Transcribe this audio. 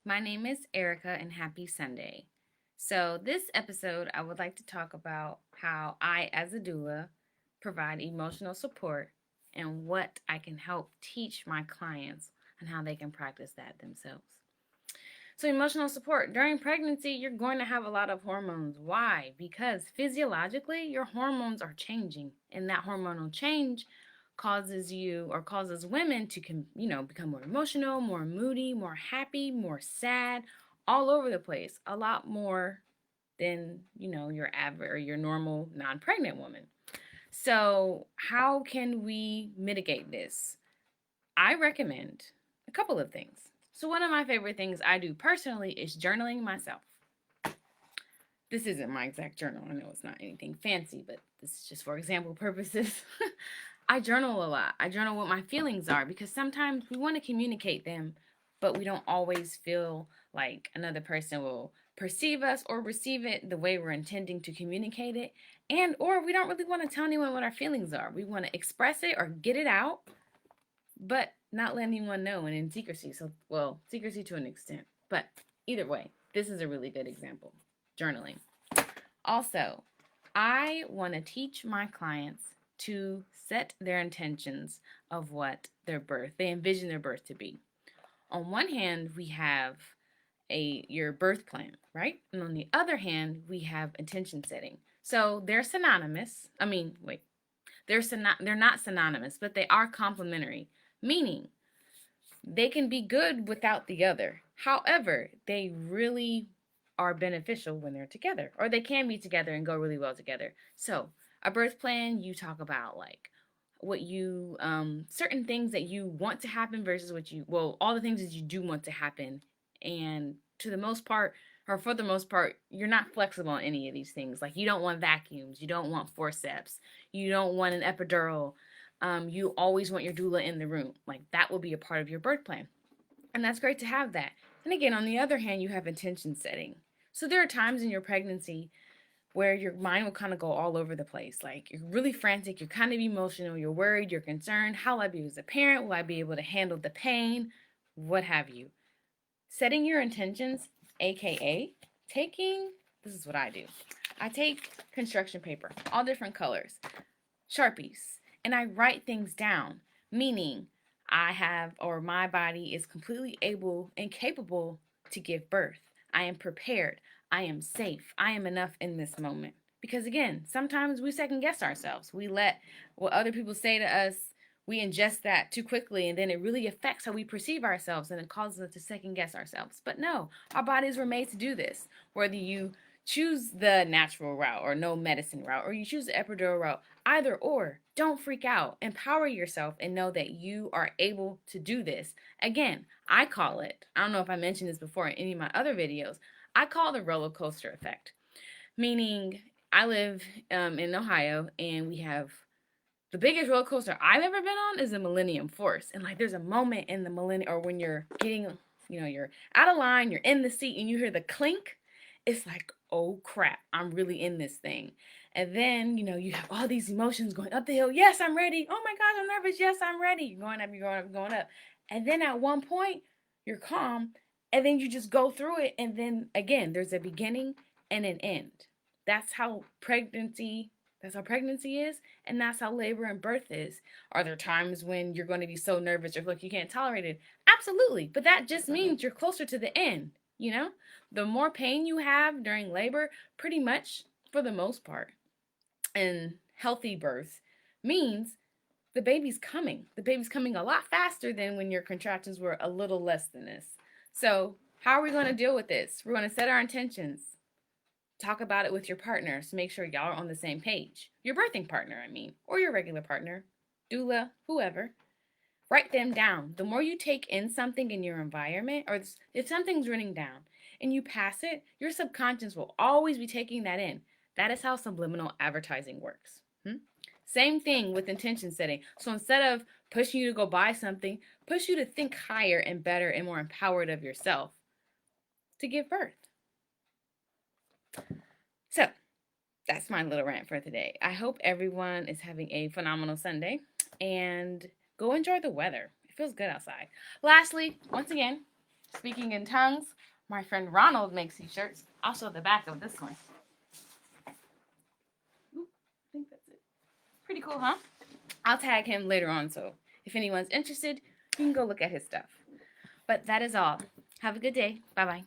My name is Erica and happy Sunday. So, this episode, I would like to talk about how I, as a doula, provide emotional support and what I can help teach my clients on how they can practice that themselves. So, emotional support during pregnancy, you're going to have a lot of hormones. Why? Because physiologically, your hormones are changing, and that hormonal change causes you or causes women to become more emotional, more moody, more happy, more sad, all over the place, a lot more than your average or your normal non-pregnant woman. So how can we mitigate this? I recommend a couple of things. So one of my favorite things I do personally is journaling myself. This isn't my exact journal. I know it's not anything fancy, but this is just for example purposes. I journal a lot. I journal what my feelings are because sometimes we want to communicate them, but we don't always feel like another person will perceive us or receive it the way we're intending to communicate it. And or we don't really want to tell anyone what our feelings are. We want to express it or get it out, but not let anyone know and in secrecy. So, well, secrecy to an extent. But either way, this is a really good example. Journaling. Also, I want to teach my clients to set their intentions of what they envision their birth to be. On one hand, we have your birth plan, right? And on the other hand, we have intention setting. So they're synonymous. They're not synonymous, but they are complementary, meaning they can be good without the other. However, they really are beneficial when they're together, or they can be together and go really well together. So, a birth plan, you talk about like what you certain things that you want to happen versus all the things that you do want to happen, and to the most part, or for the most part, you're not flexible on any of these things. Like you don't want vacuums, you don't want forceps, you don't want an epidural. You always want your doula in the room. Like that will be a part of your birth plan. And that's great to have that. And again, on the other hand, you have intention setting. So there are times in your pregnancy where your mind will kind of go all over the place. Like you're really frantic, you're kind of emotional, you're worried, you're concerned. How will I be as a parent? Will I be able to handle the pain? What have you? Setting your intentions, aka this is what I do. I take construction paper, all different colors, Sharpies, and I write things down, meaning my body is completely able and capable to give birth. I am prepared. I am safe. I am enough in this moment. Because again, sometimes we second guess ourselves. We let what other people say to us, we ingest that too quickly, and then it really affects how we perceive ourselves and it causes us to second guess ourselves. But no, our bodies were made to do this. Whether you choose the natural route or no medicine route, or you choose the epidural route, either or, don't freak out. Empower yourself and know that you are able to do this. Again, I call it, I don't know if I mentioned this before in any of my other videos, I call the roller coaster effect. Meaning, I live in Ohio and we have the biggest roller coaster I've ever been on is the Millennium Force. And like there's a moment in the millennium, or when you're getting, you're out of line, you're in the seat and you hear the clink, it's like, oh crap, I'm really in this thing. And then, you have all these emotions going up the hill. Yes, I'm ready. Oh my gosh, I'm nervous. Yes, I'm ready. You're going up, you're going up, you're going up. And then at one point, you're calm. And then you just go through it. And then again, there's a beginning and an end. That's how pregnancy is, and that's how labor and birth is. Are there times when you're going to be so nervous or like you can't tolerate it? Absolutely. But that just means you're closer to the end. The more pain you have during labor, pretty much for the most part, and healthy birth means the baby's coming. The baby's coming a lot faster than when your contractions were a little less than this. So, how are we going to deal with this? We're going to set our intentions. Talk about it with your partners. Make sure y'all are on the same page. Your birthing partner, or your regular partner, doula, whoever. Write them down. The more you take in something in your environment, or if something's running down and you pass it, your subconscious will always be taking that in. That is how subliminal advertising works. Same thing with intention setting. So instead of pushing you to go buy something, push you to think higher and better and more empowered of yourself to give birth. So that's my little rant for today. I hope everyone is having a phenomenal Sunday and go enjoy the weather. It feels good outside. Lastly, once again, Speaking in tongues, my friend Ronald makes these shirts. I'll show the back of this one. Ooh, I think that's it. Pretty cool, huh? I'll tag him later on, so if anyone's interested, you can go look at his stuff. But that is all. Have a good day. Bye-bye.